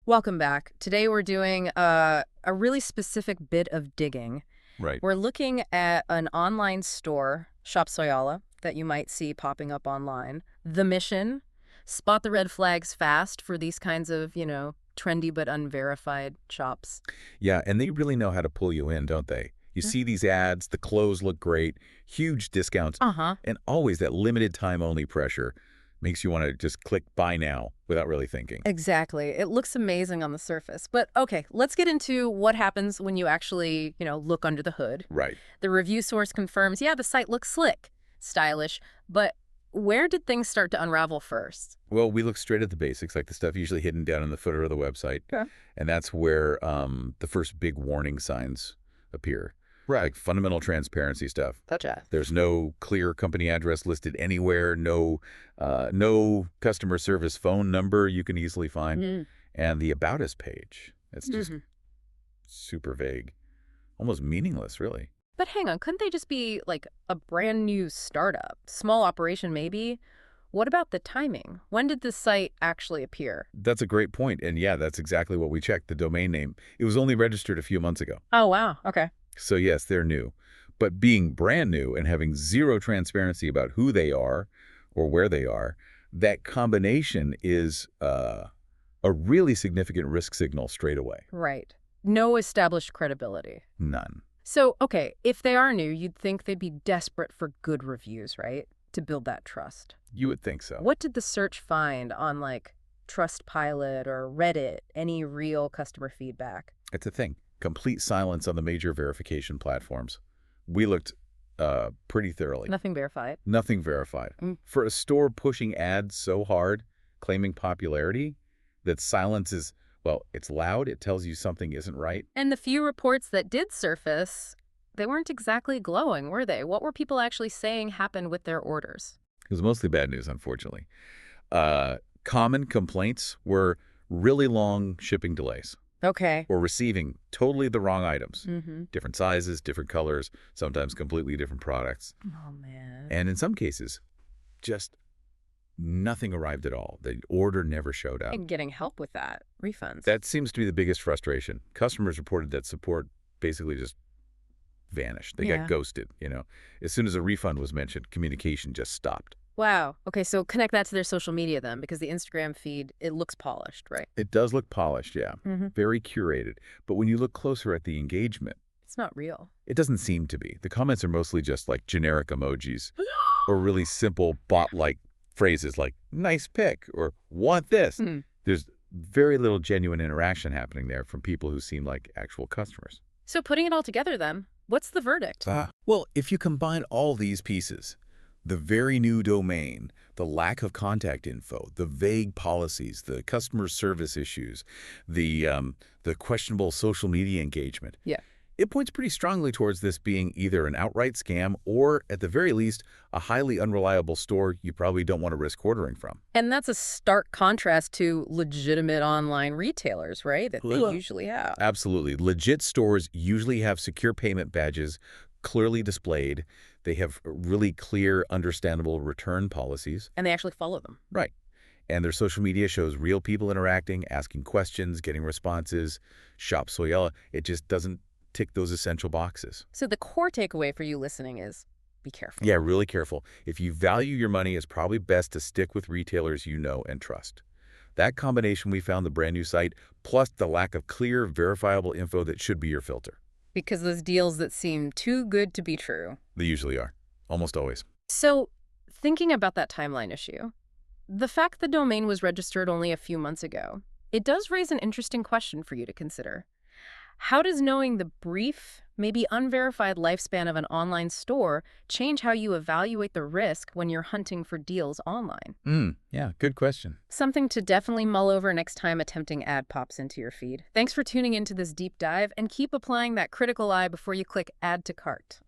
Welcome back. Today we're doing a really specific bit of digging. Right. We're looking at an online store, Shop Soyala, that you might see popping up online. The mission, spot the red flags fast for these kinds of, trendy but unverified shops. Yeah, and they really know how to pull you in, don't they? You see these ads, the clothes look great, huge discounts, Uh-huh. and always that limited time only pressure makes you want to just click buy now without really thinking. Exactly. It looks amazing on the surface. But okay, let's get into what happens when you actually, look under the hood. Right. The review source confirms, yeah, the site looks slick, stylish, but where did things start to unravel first? Well, we look straight at the basics, like the stuff usually hidden down in the footer of the website. Okay. And that's where the first big warning signs appear. Right. Like fundamental transparency stuff. Gotcha. There's no clear company address listed anywhere, no customer service phone number you can easily find, Mm. and the About Us page. It's just Mhm. super vague, almost meaningless, really. But hang on, couldn't they just be like a brand new startup? Small operation, maybe? What about the timing? When did this site actually appear? That's a great point, and yeah, that's exactly what we checked, the domain name. It was only registered a few months ago. Oh, wow. Okay. So yes, they're new. But being brand new and having zero transparency about who they are or where they are, that combination is a really significant risk signal straight away. Right. No established credibility. None. So, okay, if they are new, you'd think they'd be desperate for good reviews, right? To build that trust. You would think so. What did the search find on like Trustpilot or Reddit? Any real customer feedback? It's a thing. Complete silence on the major verification platforms. We looked pretty thoroughly. Nothing verified. Nothing verified. Mm. For a store pushing ads so hard, claiming popularity, that silence is, well, it's loud. It tells you something isn't right. And the few reports that did surface, they weren't exactly glowing, were they? What were people actually saying happened with their orders? It was mostly bad news, unfortunately. Common complaints were really long shipping delays Okay. or receiving totally the wrong items. Mm-hmm. Different sizes, different colors, sometimes completely different products. Oh, man. And in some cases, just nothing arrived at all. The order never showed up. And getting help with that. Refunds. That seems to be the biggest frustration. Customers reported that support basically just vanished. They Yeah. got ghosted, As soon as a refund was mentioned, communication just stopped. Wow. Okay, so connect that to their social media then, because the Instagram feed, it looks polished, right? It does look polished, yeah. Mm-hmm. Very curated. But when you look closer at the engagement, It's not real. it doesn't seem to be. The comments are mostly just like generic emojis or really simple bot-like phrases like nice pic or want this. Hmm. There's very little genuine interaction happening there from people who seem like actual customers. So putting it all together then, what's the verdict? Well, if you combine all these pieces, the very new domain, the lack of contact info, the vague policies, the customer service issues, the questionable social media engagement, Yeah. it points pretty strongly towards this being either an outright scam or, at the very least, a highly unreliable store you probably don't want to risk ordering from. And that's a stark contrast to legitimate online retailers, right? That they Well, usually have. Absolutely. Legit stores usually have secure payment badges clearly displayed. They have really clear, understandable return policies. And they actually follow them. Right. And their social media shows real people interacting, asking questions, getting responses. Shop Soyala, it just doesn't tick those essential boxes. So the core takeaway for you listening is be careful. Yeah, really careful. If you value your money, it's probably best to stick with retailers you know and trust. That combination we found the brand new site, plus the lack of clear, verifiable info that should be your filter. Because those deals that seem too good to be true. They usually are. Almost always. So thinking about that timeline issue, the fact the domain was registered only a few months ago, it does raise an interesting question for you to consider. How does knowing the brief, maybe unverified lifespan of an online store change how you evaluate the risk when you're hunting for deals online? Yeah, good question. Something to definitely mull over next time a tempting ad pops into your feed. Thanks for tuning into this deep dive, and keep applying that critical eye before you click Add to Cart.